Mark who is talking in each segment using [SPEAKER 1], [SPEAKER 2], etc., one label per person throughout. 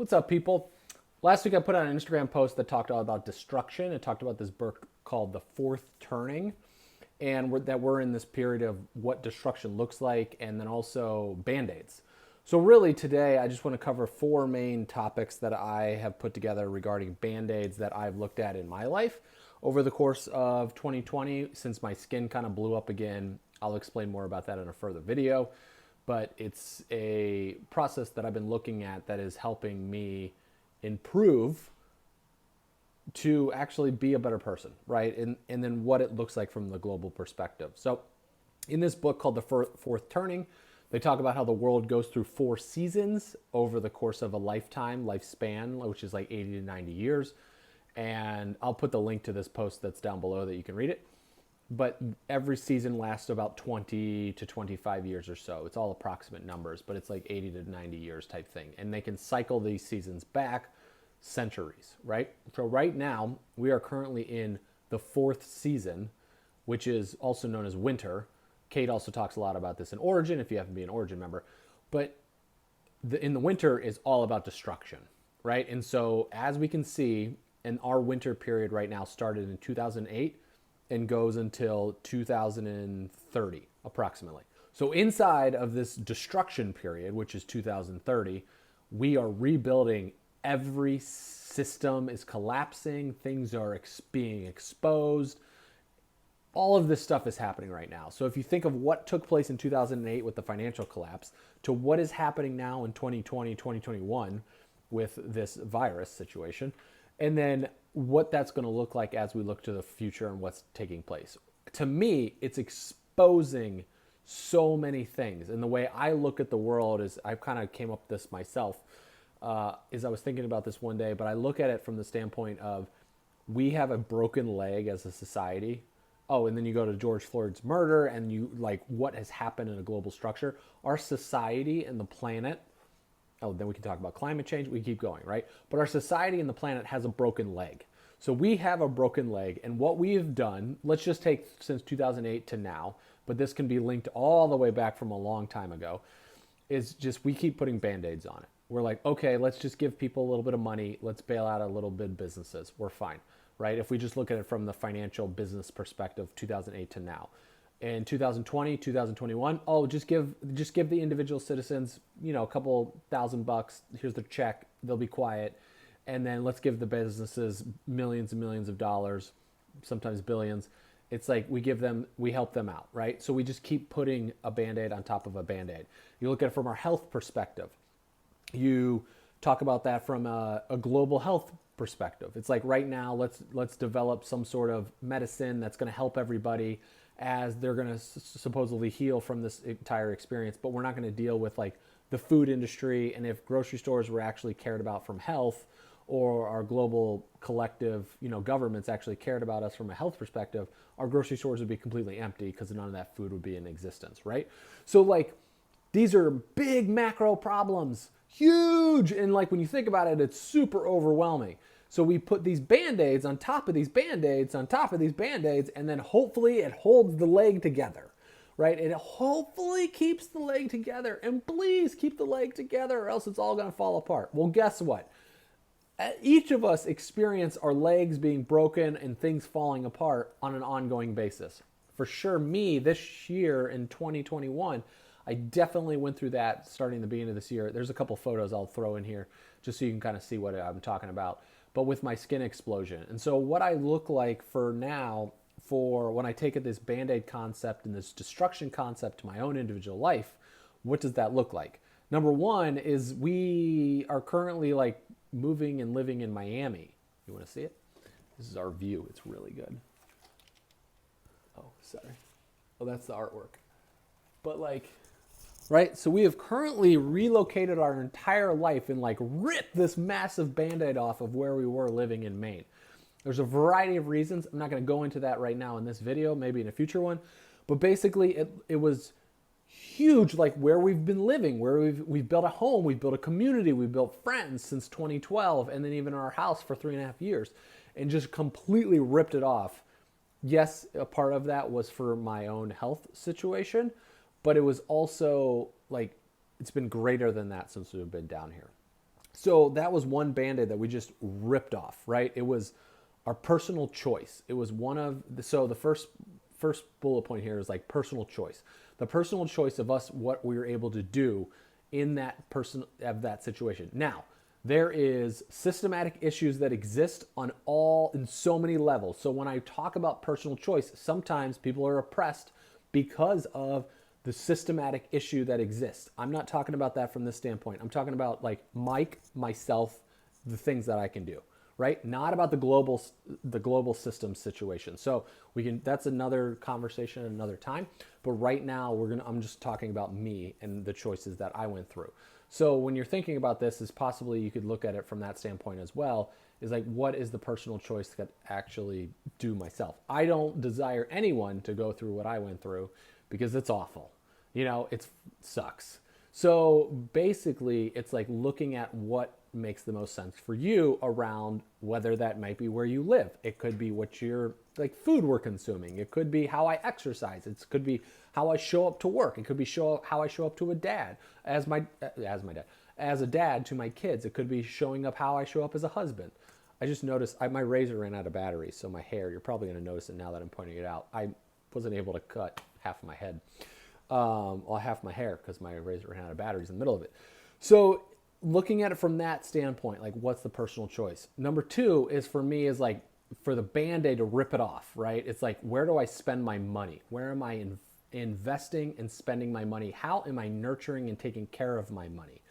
[SPEAKER 1] What's up, people? Last week I put out an Instagram post that talked all about destruction. It talked about this book called The Fourth Turning, and that we're in this period of what destruction looks like, and then also BandAids. So really today I just want to cover four main topics that I have put together regarding BandAids that I've looked at in my life over the course of 2020 since my skin kind of blew up again. I'll explain more about that in a further video, but it's a process that I've been looking at that is helping me improve to actually be a better person, right? And then what it looks like from the global perspective. So in this book called The Fourth Turning, they talk about how the world goes through four seasons over the course of a lifespan, which is like 80 to 90 years. And I'll put the link to this post that's down below that you can read it. But every season lasts about 20 to 25 years or so. It's all approximate numbers, but it's like 80 to 90 years type thing. And they can cycle these seasons back centuries, right? So right now, we are currently in the fourth season, which is also known as winter. Kate also talks a lot about this in Origin, if you happen to be an Origin member. But in the winter is all about destruction, right? And so as we can see, in our winter period right now started in 2008 and goes until 2030 approximately. So inside of this destruction period, which is 2030, we are rebuilding. Every system is collapsing, things are being exposed. All of this stuff is happening right now. So if you think of what took place in 2008 with the financial collapse to what is happening now in 2020, 2021 with this virus situation, and then what that's going to look like as we look to the future and what's taking place. To me, it's exposing so many things. And the way I look at the world is, I kind of came up with this myself, is I was thinking about this one day, but I look at it from the standpoint of we have a broken leg as a society. Oh, and then you go to George Floyd's murder and you like what has happened in a global structure. Our society and the planet, oh, then we can talk about climate change. We keep going, right? But our society and the planet has a broken leg. So we have a broken leg, and what we have done, let's just take since 2008 to now, but this can be linked all the way back from a long time ago, is just we keep putting Band-Aids on it. We're like, okay, let's just give people a little bit of money. Let's bail out a little bit of businesses. We're fine, right? If we just look at it from the financial business perspective, 2008 to now. In 2020, 2021, oh, just give the individual citizens, a couple $1,000. Here's their check. They'll be quiet. And then let's give the businesses millions and millions of dollars, sometimes billions. It's like we help them out, right? So we just keep putting a Band-Aid on top of a Band-Aid. You look at it from our health perspective. You talk about that from a global health perspective. It's like right now, let's develop some sort of medicine that's going to help everybody as they're going to supposedly heal from this entire experience, but we're not going to deal with like the food industry. And if grocery stores were actually cared about from health, or our global collective, governments actually cared about us from a health perspective, our grocery stores would be completely empty because none of that food would be in existence, right? So like, these are big macro problems, huge. And like, when you think about it, it's super overwhelming. So we put these Band-Aids on top of these Band-Aids on top of these Band-Aids, and then hopefully it holds the leg together, right? It hopefully keeps the leg together. And please keep the leg together or else it's all going to fall apart. Well, guess what? Each of us experience our legs being broken and things falling apart on an ongoing basis. For sure, me, this year in 2021, I definitely went through that starting the beginning of this year. There's a couple photos I'll throw in here just so you can kind of see what I'm talking about. But with my skin explosion. And so what I look like for now, for when I take this Band-Aid concept and this destruction concept to my own individual life, what does that look like? Number one is we are currently like moving and living in Miami. You want to see it? This is our view. It's really good. Oh, sorry. Oh, that's the artwork. But like, right? So we have currently relocated our entire life and like ripped this massive Band-Aid off of where we were living in Maine. There's a variety of reasons. I'm not going to go into that right now in this video, maybe in a future one. But basically it was huge, like where we've been living, where we've built a home, we've built a community, we've built friends since 2012, and then even our house for 3.5 years, and just completely ripped it off. Yes, a part of that was for my own health situation, but it was also like, it's been greater than that since we've been down here. So that was one Band-Aid that we just ripped off, right? It was our personal choice. It was one of the, so the first bullet point here is like personal choice. The personal choice of us, what we were able to do in that person of that situation. Now, there is systematic issues that exist in so many levels. So when I talk about personal choice, sometimes people are oppressed because of the systematic issue that exists. I'm not talking about that from this standpoint. I'm talking about like Mike, myself, the things that I can do, right? Not about the global system situation. So that's another conversation another time. But right now I'm just talking about me and the choices that I went through. So when you're thinking about this, is possibly you could look at it from that standpoint as well, is like, what is the personal choice that I actually do myself? I don't desire anyone to go through what I went through because it's awful. It sucks. So basically, it's like looking at what makes the most sense for you around whether that might be where you live. It could be what like food we're consuming. It could be how I exercise. It could be how I show up to work. It could be how I show up to a dad as a dad to my kids. It could be showing up how I show up as a husband. I just noticed my razor ran out of batteries, so my hair, you're probably going to notice it now that I'm pointing it out. I wasn't able to cut half of my head. Half my hair because my razor ran out of batteries in the middle of it. So looking at it from that standpoint, like what's the personal choice? Number two is for me is like for the Band-Aid to rip it off, right? It's like, where do I spend my money? Where am I investing and spending my money? How am I nurturing and taking care of my money?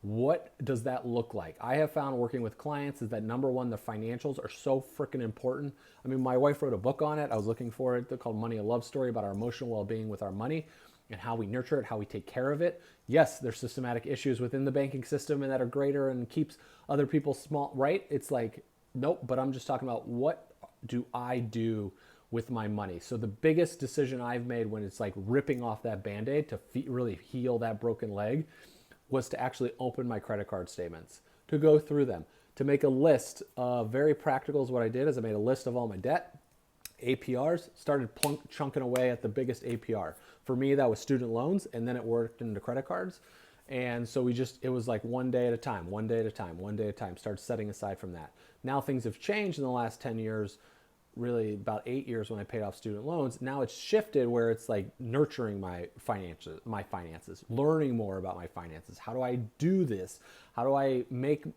[SPEAKER 1] What does that look like? I have found working with clients is that number one, the financials are so freaking important. I mean, my wife wrote a book on it. I was looking for it. They're called Money, a Love Story, about our emotional well-being with our money and how we nurture it, how we take care of it. Yes, there's systematic issues within the banking system and that are greater and keeps other people small, right? It's like, nope, but I'm just talking about what do I do with my money? So the biggest decision I've made when it's like ripping off that Band-Aid to really heal that broken leg was to actually open my credit card statements, to go through them, to make a list of very practical is what I did is I made a list of all my debt, APRs, started chunking away at the biggest APR. For me, that was student loans, and then it worked into credit cards. And so it was like one day at a time, started setting aside from that. Now things have changed in the last 10 years, really about 8 years when I paid off student loans. Now it's shifted where it's like nurturing my finances, learning more about my finances. How do I do this? How do I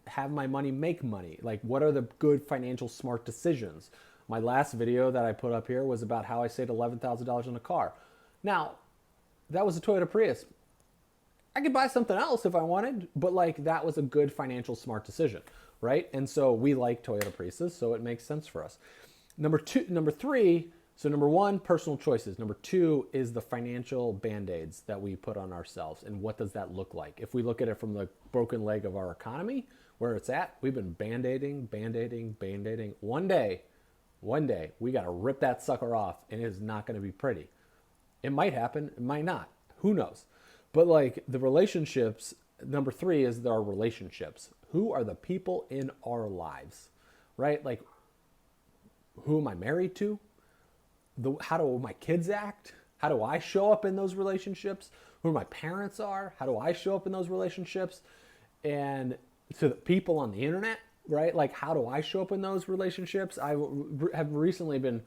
[SPEAKER 1] have my money make money? Like, what are the good financial smart decisions? My last video that I put up here was about how I saved $11,000 on a car. Now, that was a Toyota Prius. I could buy something else if I wanted, but like that was a good financial smart decision, right? And so we like Toyota Priuses, so it makes sense for us. Number one, personal choices. Number two is the financial Band-Aids that we put on ourselves. And what does that look like? If we look at it from the broken leg of our economy, where it's at, we've been Band-Aiding. One day, we got to rip that sucker off, and it is not going to be pretty. It might happen, it might not. Who knows? But like the relationships, number three is our relationships. Who are the people in our lives, right? Like, who am I married to? How do my kids act? How do I show up in those relationships? Who my parents are? How do I show up in those relationships? And to the people on the internet, right? Like, how do I show up in those relationships? I have recently been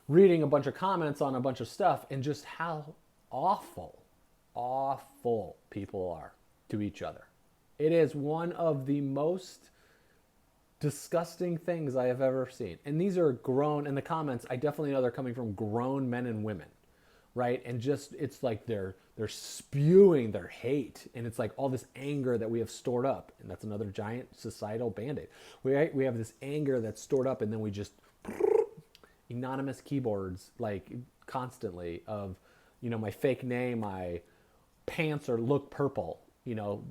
[SPEAKER 1] reading a bunch of comments on a bunch of stuff and just how awful people are to each other. It is one of the most disgusting things I have ever seen. And these are grown, in the comments, I definitely know they're coming from grown men and women, right? And just, it's like they're spewing their hate. And it's like all this anger that we have stored up. And that's another giant societal Band-Aid. We have this anger that's stored up, and then we just anonymous keyboards, like constantly of, my fake name, my pants look purple,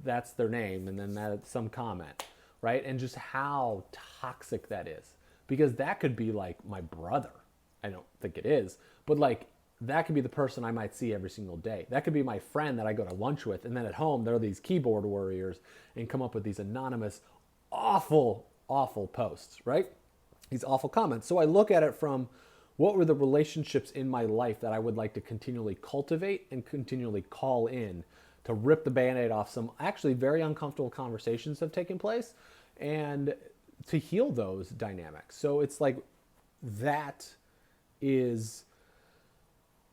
[SPEAKER 1] that's their name. And then that's some comment. Right? And just how toxic that is. Because that could be like my brother. I don't think it is. But like, that could be the person I might see every single day. That could be my friend that I go to lunch with. And then at home, there are these keyboard warriors and come up with these anonymous, awful posts, right? These awful comments. So I look at it from what were the relationships in my life that I would like to continually cultivate and continually call in to rip the Band-Aid off some actually very uncomfortable conversations that have taken place and to heal those dynamics. So it's like that is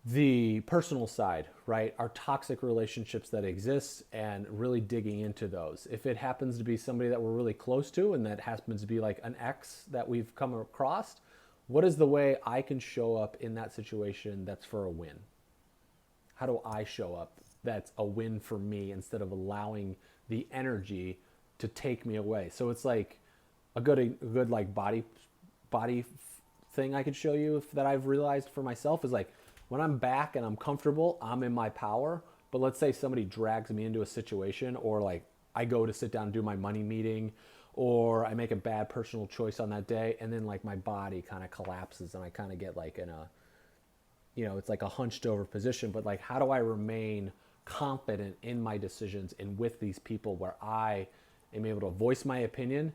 [SPEAKER 1] the personal side, right? Our toxic relationships that exist and really digging into those. If it happens to be somebody that we're really close to and that happens to be like an ex that we've come across, what is the way I can show up in that situation that's for a win? How do I show up that's a win for me instead of allowing the energy to take me away? So it's like a good like body thing I could show you that I've realized for myself is like when I'm back and I'm comfortable, I'm in my power. But let's say somebody drags me into a situation, or like I go to sit down and do my money meeting, or I make a bad personal choice on that day, and then like my body kind of collapses and I kind of get like in a, it's like a hunched over position. But like, how do I remain confident in my decisions and with these people where I am able to voice my opinion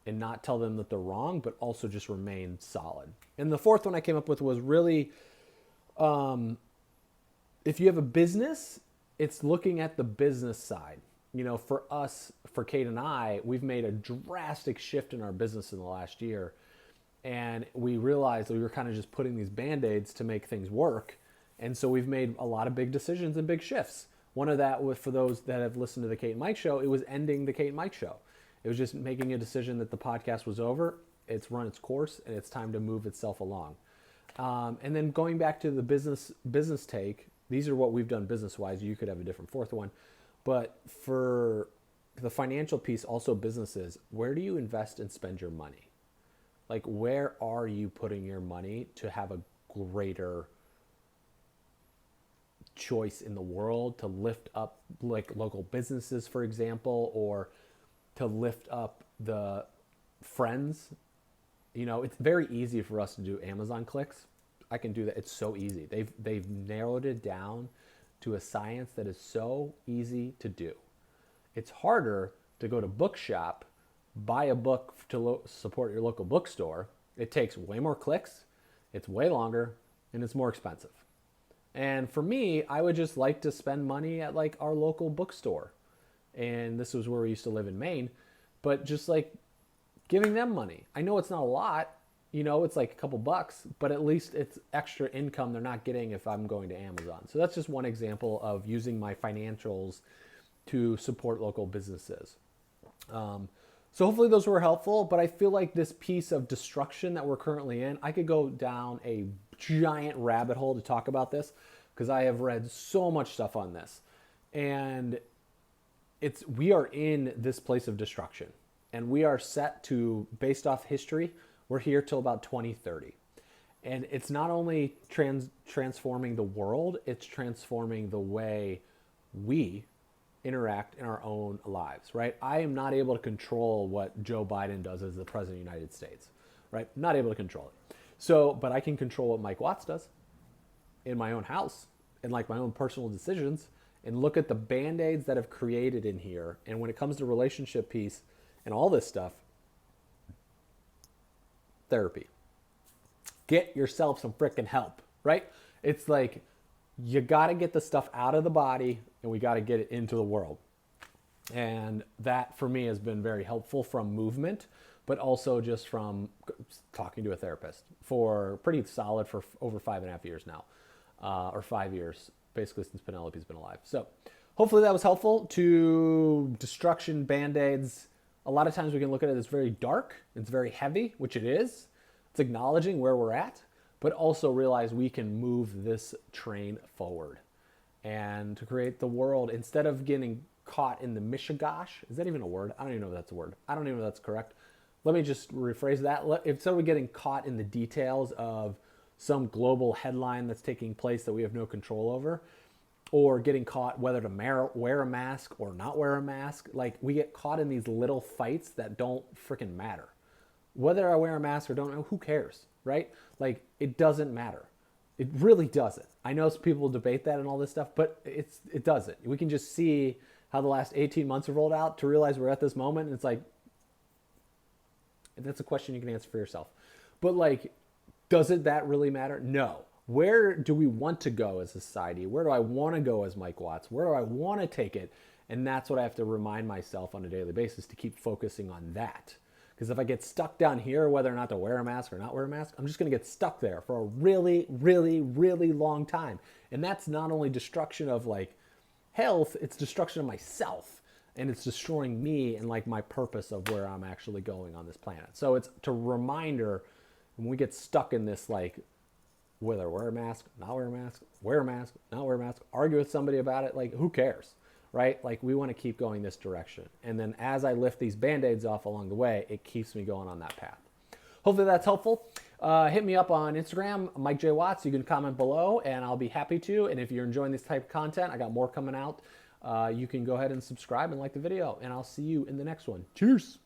[SPEAKER 1] and not tell them that they're wrong, but also just remain solid? And the fourth one I came up with was really, if you have a business, it's looking at the business side. For us, for Kate and I, we've made a drastic shift in our business in the last year. And we realized that we were kind of just putting these Band-Aids to make things work. And so we've made a lot of big decisions and big shifts. One of that was, for those that have listened to the Kate and Mike show, it was ending the Kate and Mike show. It was just making a decision that the podcast was over, it's run its course, and it's time to move itself along. And then going back to the business take, these are what we've done business-wise. You could have a different fourth one. But for the financial piece, also businesses, where do you invest and spend your money? Like, where are you putting your money to have a greater choice in the world, to lift up like local businesses, for example, or to lift up the friends? It's very easy for us to do Amazon clicks. I can do that. It's so easy. They've narrowed it down to a science that is so easy to do. It's harder to go to bookshop, buy a book to support your local bookstore. It takes way more clicks, it's way longer, and it's more expensive. And for me, I would just like to spend money at like our local bookstore. And this was where we used to live in Maine, but just like giving them money. I know it's not a lot, it's like a couple bucks, but at least it's extra income they're not getting if I'm going to Amazon. So that's just one example of using my financials to support local businesses. So hopefully those were helpful, but I feel like this piece of destruction that we're currently in, I could go down a giant rabbit hole to talk about this because I have read so much stuff on this. And we are in this place of destruction, and we are set to, based off history, we're here till about 2030. And it's not only transforming the world, it's transforming the way we interact in our own lives, right? I am not able to control what Joe Biden does as the president of the United States, right? Not able to control it. So, but I can control what Mike Watts does in my own house and like my own personal decisions, and look at the Band-Aids that have created in here. And when it comes to relationship piece and all this stuff, therapy. Get yourself some freaking help, right? It's like, you got to get the stuff out of the body and we got to get it into the world. And that for me has been very helpful from movement, but also just from talking to a therapist for pretty solid for over 5.5 years now, or 5 years, basically since Penelope's been alive. So hopefully that was helpful to destruction, Band-Aids. A lot of times we can look at it as very dark. It's very heavy, which it is. It's acknowledging where we're at, but also realize we can move this train forward and to create the world instead of getting caught in the mishigash. Is that even a word? I don't even know if that's a word. I don't even know if that's correct. Let me just rephrase that. Instead of getting caught in the details of some global headline that's taking place that we have no control over, or getting caught whether to wear a mask or not wear a mask, like we get caught in these little fights that don't freaking matter. Whether I wear a mask or don't, who cares, right? Like, it doesn't matter. It really doesn't. I know some people debate that and all this stuff, but it doesn't. We can just see how the last 18 months have rolled out to realize we're at this moment. And it's like, that's a question you can answer for yourself. But like, doesn't that really matter? No. Where do we want to go as a society? Where do I want to go as Mike Watts? Where do I want to take it? And that's what I have to remind myself on a daily basis, to keep focusing on that. Because if I get stuck down here, whether or not to wear a mask or not wear a mask, I'm just going to get stuck there for a really, really, really long time. And that's not only destruction of like health, it's destruction of myself. And it's destroying me and like my purpose of where I'm actually going on this planet. So it's a reminder when we get stuck in this, like, whether wear a mask, not wear a mask, wear a mask, not wear a mask, argue with somebody about it, like, who cares, right? Like, we want to keep going this direction. And then as I lift these Band-Aids off along the way, it keeps me going on that path. Hopefully that's helpful. Hit me up on Instagram, Mike J. Watts. You can comment below, and I'll be happy to. And if you're enjoying this type of content, I got more coming out. You can go ahead and subscribe and like the video, and I'll see you in the next one. Cheers.